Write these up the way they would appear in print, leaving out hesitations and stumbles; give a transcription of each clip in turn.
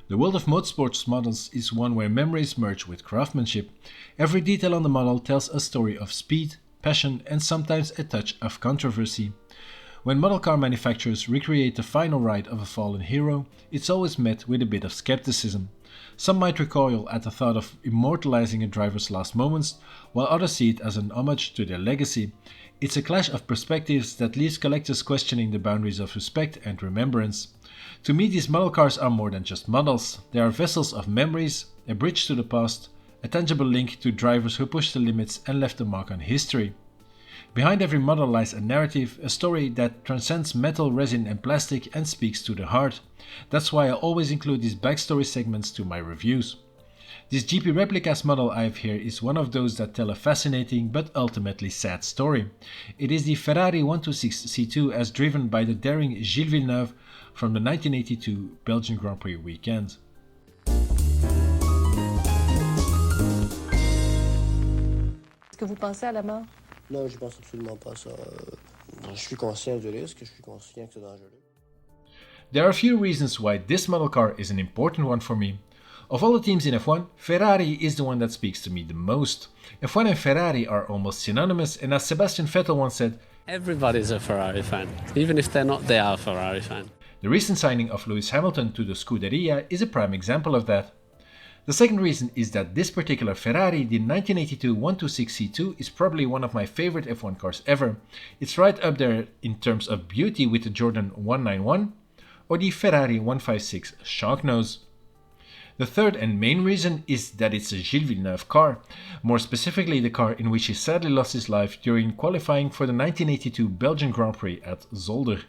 The world of motorsports models is one where memories merge with craftsmanship. Every detail on the model tells a story of speed, passion, and sometimes a touch of controversy. When model car manufacturers recreate the final ride of a fallen hero, it's always met with a bit of skepticism. Some might recoil at the thought of immortalizing a driver's last moments, while others see it as an homage to their legacy. It's a clash of perspectives that leaves collectors questioning the boundaries of respect and remembrance. To me, these model cars are more than just models. They are vessels of memories, a bridge to the past, a tangible link to drivers who pushed the limits and left a mark on history. Behind every model lies a narrative, a story that transcends metal, resin and plastic and speaks to the heart. That's why I always include these backstory segments to my reviews. This GP Replicas model I have here is one of those that tell a fascinating but ultimately sad story. It is the Ferrari 126C2 as driven by the daring Gilles Villeneuve from the 1982 Belgian Grand Prix weekend. Est-ce que vous pensez à la mort? Non, je pense absolument pas à ça. Je suis conscient du risque, je suis conscient que c'est dangereux. There are a few reasons why this model car is an important one for me. Of all the teams in F1, Ferrari is the one that speaks to me the most. F1 and Ferrari are almost synonymous, and as Sebastian Vettel once said, everybody's a Ferrari fan. Even if they're not, they are a Ferrari fan. The recent signing of Lewis Hamilton to the Scuderia is a prime example of that. The second reason is that this particular Ferrari, the 1982 126C2, is probably one of my favorite F1 cars ever. It's right up there in terms of beauty with the Jordan 191 or the Ferrari 156 Sharknose. The third and main reason is that it's a Gilles Villeneuve car, more specifically the car in which he sadly lost his life during qualifying for the 1982 Belgian Grand Prix at Zolder.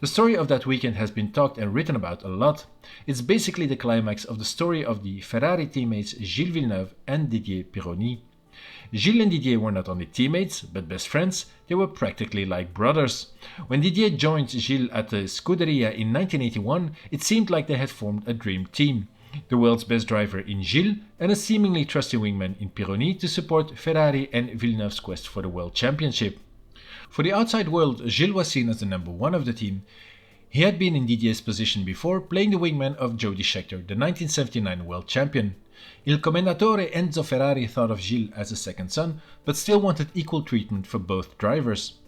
The story of that weekend has been talked and written about a lot. It's basically the climax of the story of the Ferrari teammates Gilles Villeneuve and Didier Pironi. Gilles and Didier were not only teammates, but best friends. They were practically like brothers. When Didier joined Gilles at the Scuderia in 1981, it seemed like they had formed a dream team. The world's best driver in Gilles and a seemingly trusty wingman in Pironi to support Ferrari and Villeneuve's quest for the world championship. For the outside world, Gilles was seen as the number one of the team. He had been in Didier's position before, playing the wingman of Jody Scheckter, the 1979 world champion. Il Commendatore Enzo Ferrari thought of Gilles as a second son, but still wanted equal treatment for both drivers.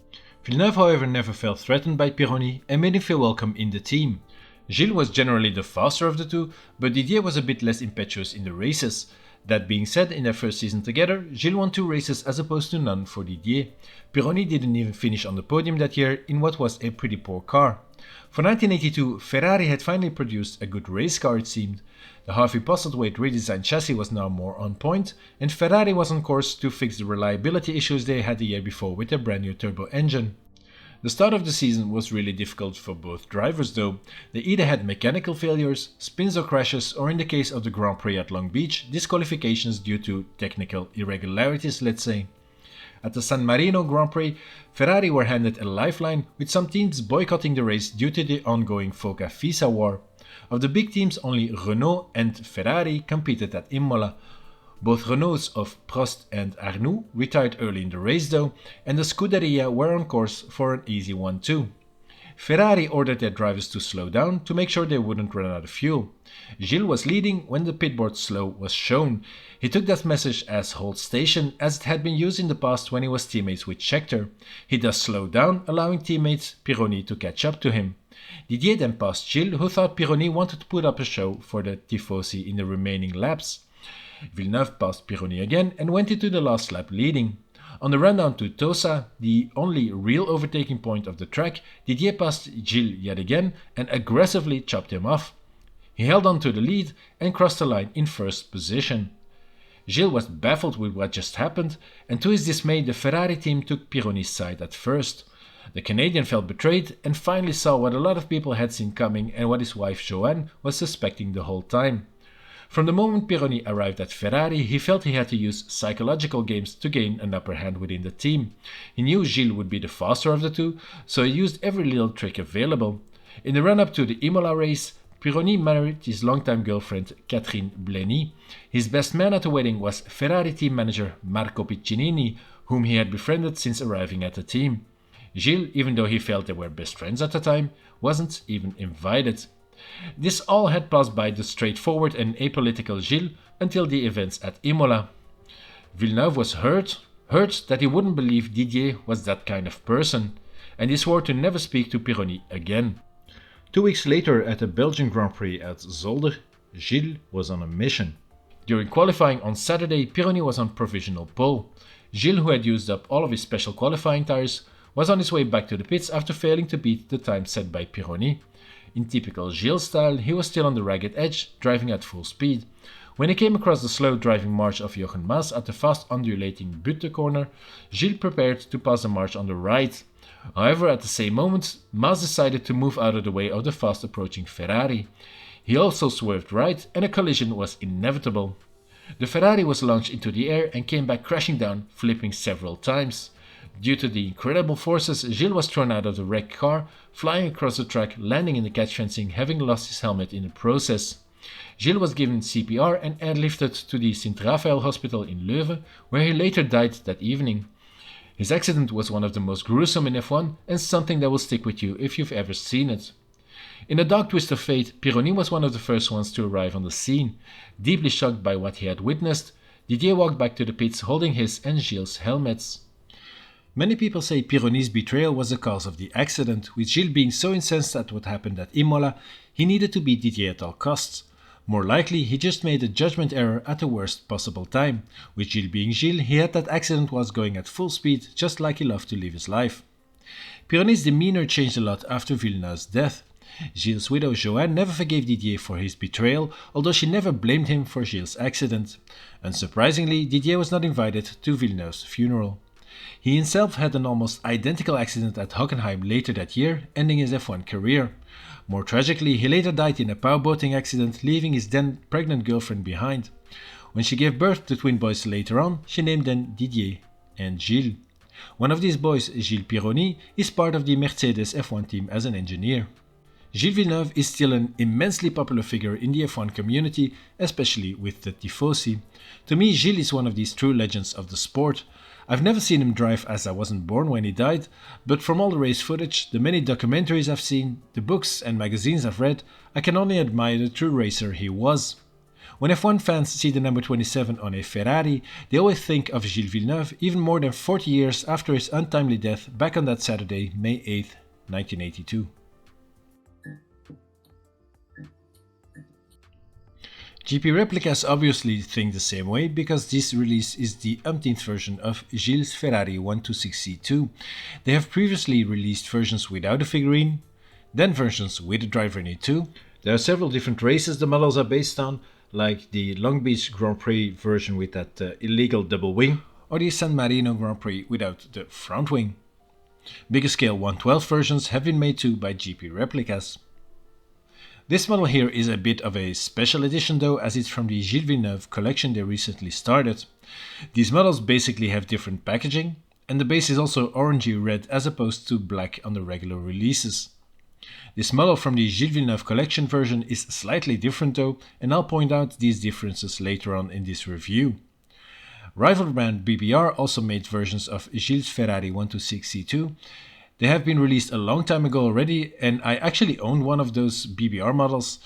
Villeneuve, however, never felt threatened by Pironi and made him feel welcome in the team. Gilles was generally the faster of the two, but Didier was a bit less impetuous in the races. That being said, in their first season together, Gilles won 2 races as opposed to none for Didier. Pironi didn't even finish on the podium that year in what was a pretty poor car. For 1982, Ferrari had finally produced a good race car, it seemed. The Harvey Postlethwaite redesigned chassis was now more on point, and Ferrari was on course to fix the reliability issues they had the year before with their brand new turbo engine. The start of the season was really difficult for both drivers though. They either had mechanical failures, spins or crashes, or in the case of the Grand Prix at Long Beach, disqualifications due to technical irregularities, let's say. At the San Marino Grand Prix, Ferrari were handed a lifeline, with some teams boycotting the race due to the ongoing FOCA-FISA war. Of the big teams, only Renault and Ferrari competed at Imola. Both Renaults of Prost and Arnoux retired early in the race though, and the Scuderia were on course for an easy 1-2. Ferrari ordered their drivers to slow down to make sure they wouldn't run out of fuel. Gilles was leading when the pitboard slow was shown. He took that message as hold station, as it had been used in the past when he was teammates with Scheckter. He thus slowed down, allowing teammates Pironi to catch up to him. Didier then passed Gilles, who thought Pironi wanted to put up a show for the Tifosi in the remaining laps. Villeneuve passed Pironi again and went into the last lap leading. On the run down to Tosa, the only real overtaking point of the track, Didier passed Gilles yet again and aggressively chopped him off. He held on to the lead and crossed the line in first position. Gilles was baffled with what just happened, and to his dismay the Ferrari team took Pironi's side at first. The Canadian felt betrayed and finally saw what a lot of people had seen coming and what his wife Joanne was suspecting the whole time. From the moment Pironi arrived at Ferrari, he felt he had to use psychological games to gain an upper hand within the team. He knew Gilles would be the faster of the two, so he used every little trick available. In the run-up to the Imola race, Pironi married his longtime girlfriend Catherine Blenny. His best man at the wedding was Ferrari team manager Marco Piccinini, whom he had befriended since arriving at the team. Gilles, even though he felt they were best friends at the time, wasn't even invited. This all had passed by the straightforward and apolitical Gilles until the events at Imola. Villeneuve was hurt that he wouldn't believe Didier was that kind of person, and he swore to never speak to Pironi again. 2 weeks later at the Belgian Grand Prix at Zolder, Gilles was on a mission. During qualifying on Saturday, Pironi was on provisional pole. Gilles, who had used up all of his special qualifying tires, was on his way back to the pits after failing to beat the time set by Pironi. In typical Gilles style, he was still on the ragged edge, driving at full speed. When he came across the slow driving march of Jochen Maas at the fast undulating Butte corner, Gilles prepared to pass the march on the right. However, at the same moment, Maas decided to move out of the way of the fast approaching Ferrari. He also swerved right and a collision was inevitable. The Ferrari was launched into the air and came back crashing down, flipping several times. Due to the incredible forces, Gilles was thrown out of the wrecked car, flying across the track, landing in the catch fencing, having lost his helmet in the process. Gilles was given CPR and airlifted to the Sint-Raphael Hospital in Leuven, where he later died that evening. His accident was one of the most gruesome in F1 and something that will stick with you if you've ever seen it. In a dark twist of fate, Pironi was one of the first ones to arrive on the scene. Deeply shocked by what he had witnessed, Didier walked back to the pits holding his and Gilles' helmets. Many people say Pironi's betrayal was the cause of the accident, with Gilles being so incensed at what happened at Imola, he needed to beat Didier at all costs. More likely, he just made a judgment error at the worst possible time. With Gilles being Gilles, he had that accident was going at full speed, just like he loved to live his life. Pironi's demeanor changed a lot after Villeneuve's death. Gilles' widow Joanne never forgave Didier for his betrayal, although she never blamed him for Gilles' accident. Unsurprisingly, Didier was not invited to Villeneuve's funeral. He himself had an almost identical accident at Hockenheim later that year, ending his F1 career. More tragically, he later died in a powerboating accident, leaving his then pregnant girlfriend behind. When she gave birth to twin boys later on, she named them Didier and Gilles. One of these boys, Gilles Pironi, is part of the Mercedes F1 team as an engineer. Gilles Villeneuve is still an immensely popular figure in the F1 community, especially with the Tifosi. To me, Gilles is one of these true legends of the sport. I've never seen him drive as I wasn't born when he died, but from all the race footage, the many documentaries I've seen, the books and magazines I've read, I can only admire the true racer he was. When F1 fans see the number 27 on a Ferrari, they always think of Gilles Villeneuve even more than 40 years after his untimely death back on that Saturday, May 8, 1982. GP Replicas obviously think the same way because this release is the umpteenth version of Gilles' Ferrari 126C2. They have previously released versions without a figurine, then versions with a driver in it too. There are several different races the models are based on, like the Long Beach Grand Prix version with that illegal double wing, or the San Marino Grand Prix without the front wing. Bigger scale 112 versions have been made too by GP Replicas. This model here is a bit of a special edition though, as it's from the Gilles Villeneuve collection they recently started. These models basically have different packaging, and the base is also orangey red as opposed to black on the regular releases. This model from the Gilles Villeneuve collection version is slightly different though, and I'll point out these differences later on in this review. Rival brand BBR also made versions of Gilles' Ferrari 126C2. They have been released a long time ago already, and I actually owned one of those BBR models.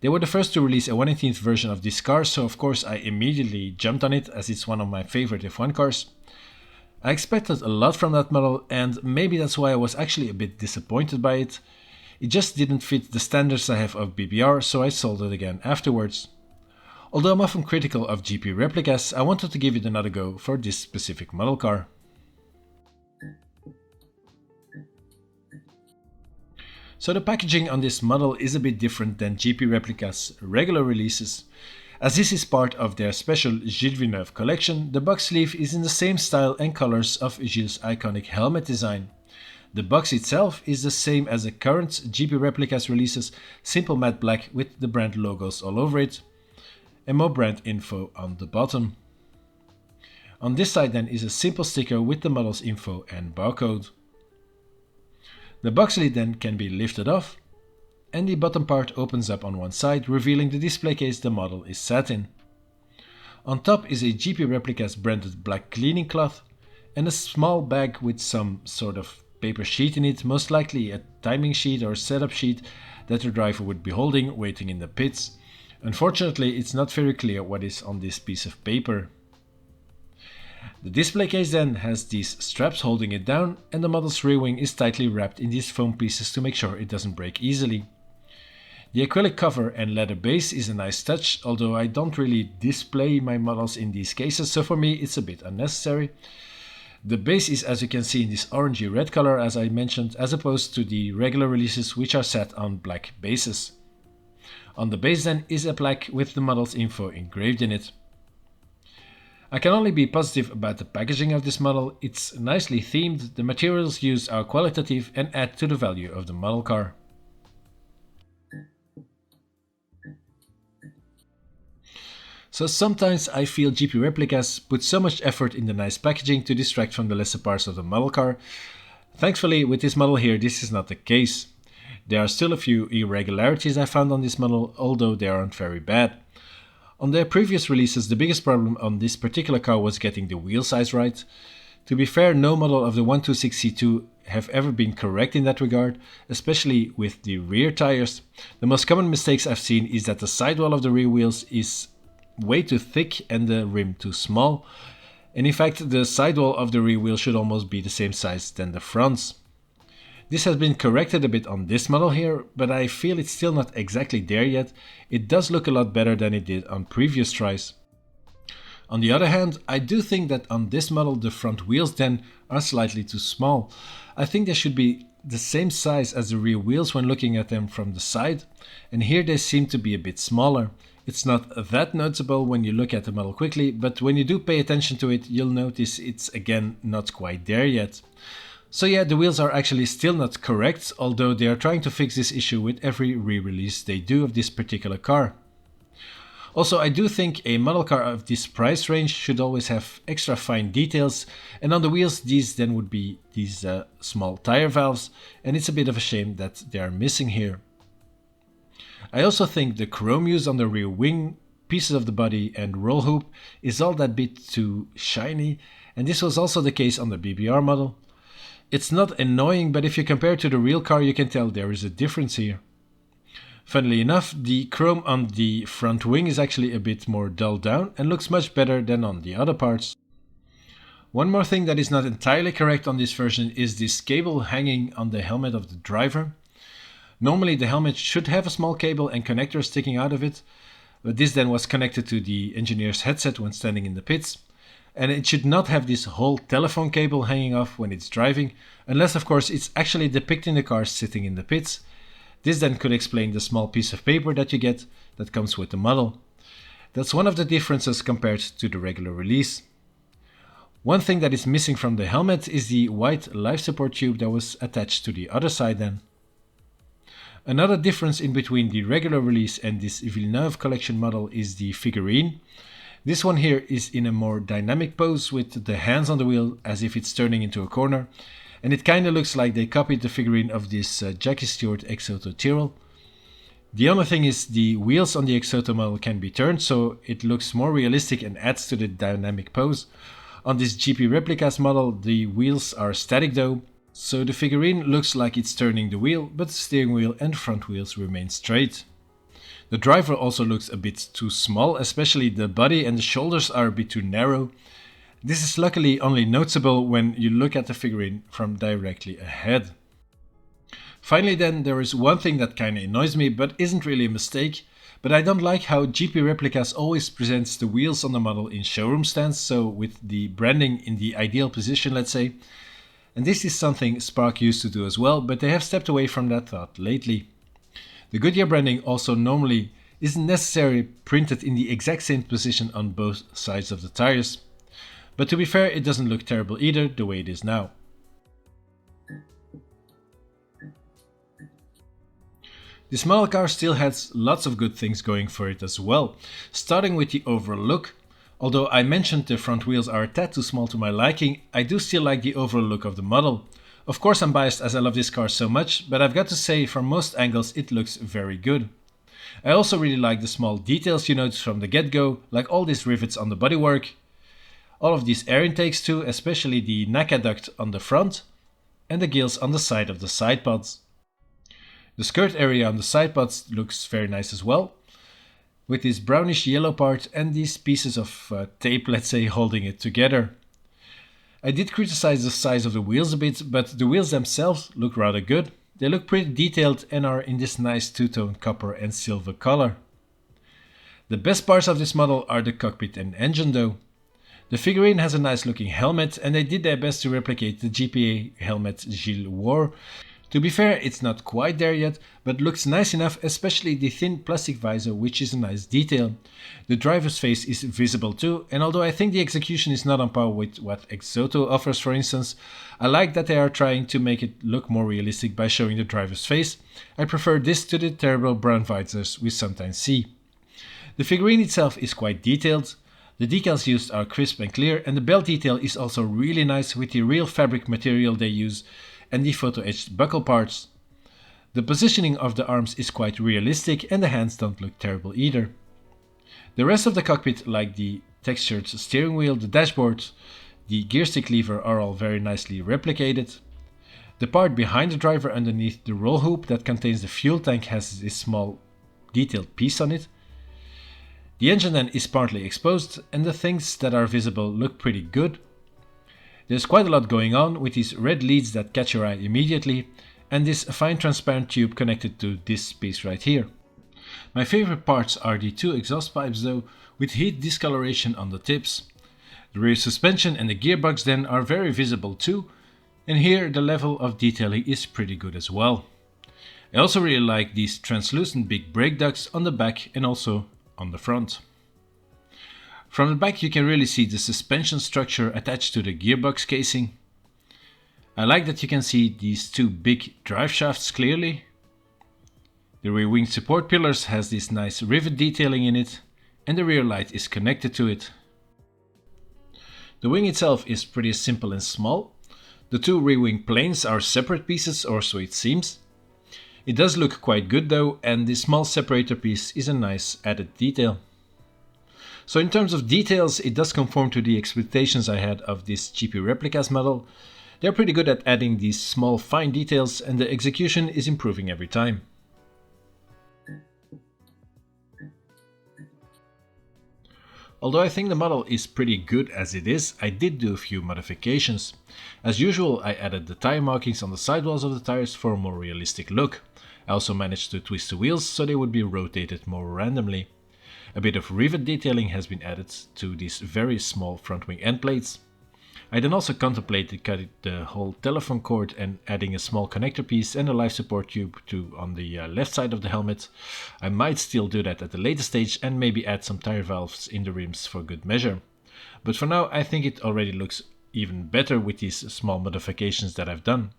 They were the first to release a 1/18th version of this car, so of course I immediately jumped on it as it's one of my favorite F1 cars. I expected a lot from that model, and maybe that's why I was actually a bit disappointed by it. It just didn't fit the standards I have of BBR, so I sold it again afterwards. Although I'm often critical of GP Replicas, I wanted to give it another go for this specific model car. So the packaging on this model is a bit different than GP Replicas' regular releases. As this is part of their special Gilles Villeneuve collection, the box sleeve is in the same style and colors of Gilles' iconic helmet design. The box itself is the same as the current GP Replicas releases, simple matte black with the brand logos all over it, and more brand info on the bottom. On this side then is a simple sticker with the model's info and barcode. The box lid then can be lifted off, and the bottom part opens up on one side, revealing the display case the model is sat in. On top is a GP Replicas branded black cleaning cloth and a small bag with some sort of paper sheet in it, most likely a timing sheet or setup sheet that the driver would be holding, waiting in the pits. Unfortunately, it's not very clear what is on this piece of paper. The display case then has these straps holding it down, and the model's rear wing is tightly wrapped in these foam pieces to make sure it doesn't break easily. The acrylic cover and leather base is a nice touch, although I don't really display my models in these cases, so for me it's a bit unnecessary. The base is, as you can see, in this orangey red color, as I mentioned, as opposed to the regular releases which are set on black bases. On the base then is a plaque with the model's info engraved in it. I can only be positive about the packaging of this model. It's nicely themed, the materials used are qualitative and add to the value of the model car. So sometimes I feel GP Replicas put so much effort in the nice packaging to distract from the lesser parts of the model car. Thankfully, with this model here, this is not the case. There are still a few irregularities I found on this model, although they aren't very bad. On their previous releases, the biggest problem on this particular car was getting the wheel size right. To be fair, no model of the 126C2 have ever been correct in that regard, especially with the rear tires. The most common mistakes I've seen is that the sidewall of the rear wheels is way too thick and the rim too small, and in fact the sidewall of the rear wheel should almost be the same size than the fronts. This has been corrected a bit on this model here, but I feel it's still not exactly there yet. It does look a lot better than it did on previous tries. On the other hand, I do think that on this model the front wheels then are slightly too small. I think they should be the same size as the rear wheels when looking at them from the side, and here they seem to be a bit smaller. It's not that noticeable when you look at the model quickly, but when you do pay attention to it, you'll notice it's again not quite there yet. So yeah, the wheels are actually still not correct, although they are trying to fix this issue with every re-release they do of this particular car. Also, I do think a model car of this price range should always have extra fine details, and on the wheels these then would be these small tire valves, and it's a bit of a shame that they are missing here. I also think the chrome used on the rear wing, pieces of the body and roll hoop is all that bit too shiny, and this was also the case on the BBR model. It's not annoying, but if you compare to the real car you can tell there is a difference here. Funnily enough, the chrome on the front wing is actually a bit more dulled down and looks much better than on the other parts. One more thing that is not entirely correct on this version is this cable hanging on the helmet of the driver. Normally the helmet should have a small cable and connector sticking out of it, but this then was connected to the engineer's headset when standing in the pits, and it should not have this whole telephone cable hanging off when it's driving, unless of course it's actually depicting the car sitting in the pits. This then could explain the small piece of paper that you get that comes with the model. That's one of the differences compared to the regular release. One thing that is missing from the helmet is the white life support tube that was attached to the other side then. Another difference in between the regular release and this Villeneuve collection model is the figurine. This one here is in a more dynamic pose with the hands on the wheel as if it's turning into a corner, and it kinda looks like they copied the figurine of this Jackie Stewart Exoto Tyrrell. The only thing is the wheels on the Exoto model can be turned, so it looks more realistic and adds to the dynamic pose. On this GP Replicas model the wheels are static though, so the figurine looks like it's turning the wheel, but the steering wheel and front wheels remain straight. The driver also looks a bit too small, especially the body and the shoulders are a bit too narrow. This is luckily only noticeable when you look at the figurine from directly ahead. Finally then, there is one thing that kinda annoys me, but isn't really a mistake, but I don't like how GP Replicas always presents the wheels on the model in showroom stands, so with the branding in the ideal position, let's say. And this is something Spark used to do as well, but they have stepped away from that thought lately. The Goodyear branding also normally isn't necessarily printed in the exact same position on both sides of the tires. But to be fair, it doesn't look terrible either, the way it is now. This model car still has lots of good things going for it as well, starting with the overall look. Although I mentioned the front wheels are a tad too small to my liking, I do still like the overall look of the model. Of course I'm biased as I love this car so much, but I've got to say from most angles it looks very good. I also really like the small details you notice from the get-go, like all these rivets on the bodywork, all of these air intakes too, especially the NACA duct on the front. and the gills on the side of the side pods. The skirt area on the side pods looks very nice as well, with this brownish yellow part and these pieces of tape, let's say, holding it together. I did criticize the size of the wheels a bit, but the wheels themselves look rather good. They look pretty detailed and are in this nice two-tone copper and silver color. The best parts of this model are the cockpit and engine though. The figurine has a nice looking helmet and they did their best to replicate the GPA helmet Gilles wore. To be fair, it's not quite there yet, but looks nice enough, especially the thin plastic visor, which is a nice detail. The driver's face is visible too, and although I think the execution is not on par with what Exoto offers for instance, I like that they are trying to make it look more realistic by showing the driver's face. I prefer this to the terrible brown visors we sometimes see. The figurine itself is quite detailed. The decals used are crisp and clear, and the belt detail is also really nice with the real fabric material they use and the photo-etched buckle parts. The positioning of the arms is quite realistic and the hands don't look terrible either. The rest of the cockpit, like the textured steering wheel, the dashboard, the gear stick lever, are all very nicely replicated. The part behind the driver underneath the roll hoop that contains the fuel tank has this small detailed piece on it. The engine then is partly exposed and the things that are visible look pretty good. There's quite a lot going on with these red leads that catch your eye immediately and this fine transparent tube connected to this piece right here. My favorite parts are the two exhaust pipes though, with heat discoloration on the tips. The rear suspension and the gearbox then are very visible too, and here the level of detailing is pretty good as well. I also really like these translucent big brake ducts on the back and also on the front. From the back you can really see the suspension structure attached to the gearbox casing. I like that you can see these two big drive shafts clearly. The rear wing support pillars has this nice rivet detailing in it and the rear light is connected to it. The wing itself is pretty simple and small. The two rear wing planes are separate pieces, or so it seems. It does look quite good though, and this small separator piece is a nice added detail. So in terms of details, it does conform to the expectations I had of this GP Replicas model. They're pretty good at adding these small fine details and the execution is improving every time. Although I think the model is pretty good as it is, I did do a few modifications. As usual, I added the tire markings on the sidewalls of the tires for a more realistic look. I also managed to twist the wheels so they would be rotated more randomly. A bit of rivet detailing has been added to these very small front wing end plates. I then also contemplated cutting the whole telephone cord and adding a small connector piece and a life support tube on the left side of the helmet. I might still do that at a later stage and maybe add some tire valves in the rims for good measure. But for now I think it already looks even better with these small modifications that I've done.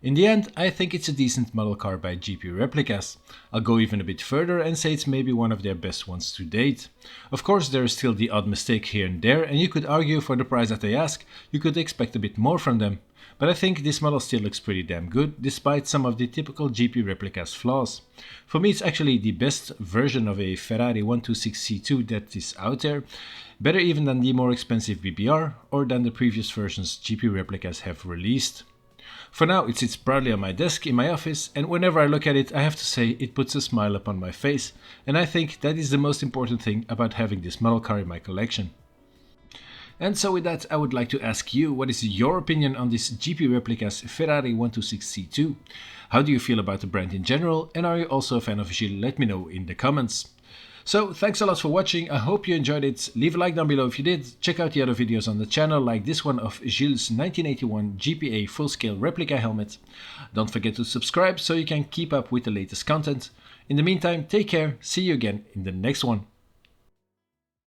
In the end, I think it's a decent model car by GP Replicas. I'll go even a bit further and say it's maybe one of their best ones to date. Of course, there is still the odd mistake here and there, and you could argue for the price that they ask, you could expect a bit more from them. But I think this model still looks pretty damn good, despite some of the typical GP Replicas flaws. For me, it's actually the best version of a Ferrari 126C2 that is out there, better even than the more expensive BBR or than the previous versions GP Replicas have released. For now, it sits proudly on my desk in my office, and whenever I look at it, I have to say it puts a smile upon my face, and I think that is the most important thing about having this model car in my collection. And so with that, I would like to ask you, what is your opinion on this GP Replicas Ferrari 126C2? How do you feel about the brand in general, and are you also a fan of Gilles? Let me know in the comments. So thanks a lot for watching, I hope you enjoyed it. Leave a like down below if you did. Check out the other videos on the channel, like this one of Gilles' 1981 GPA full-scale replica helmet. Don't forget to subscribe so you can keep up with the latest content. In the meantime, take care, see you again in the next one.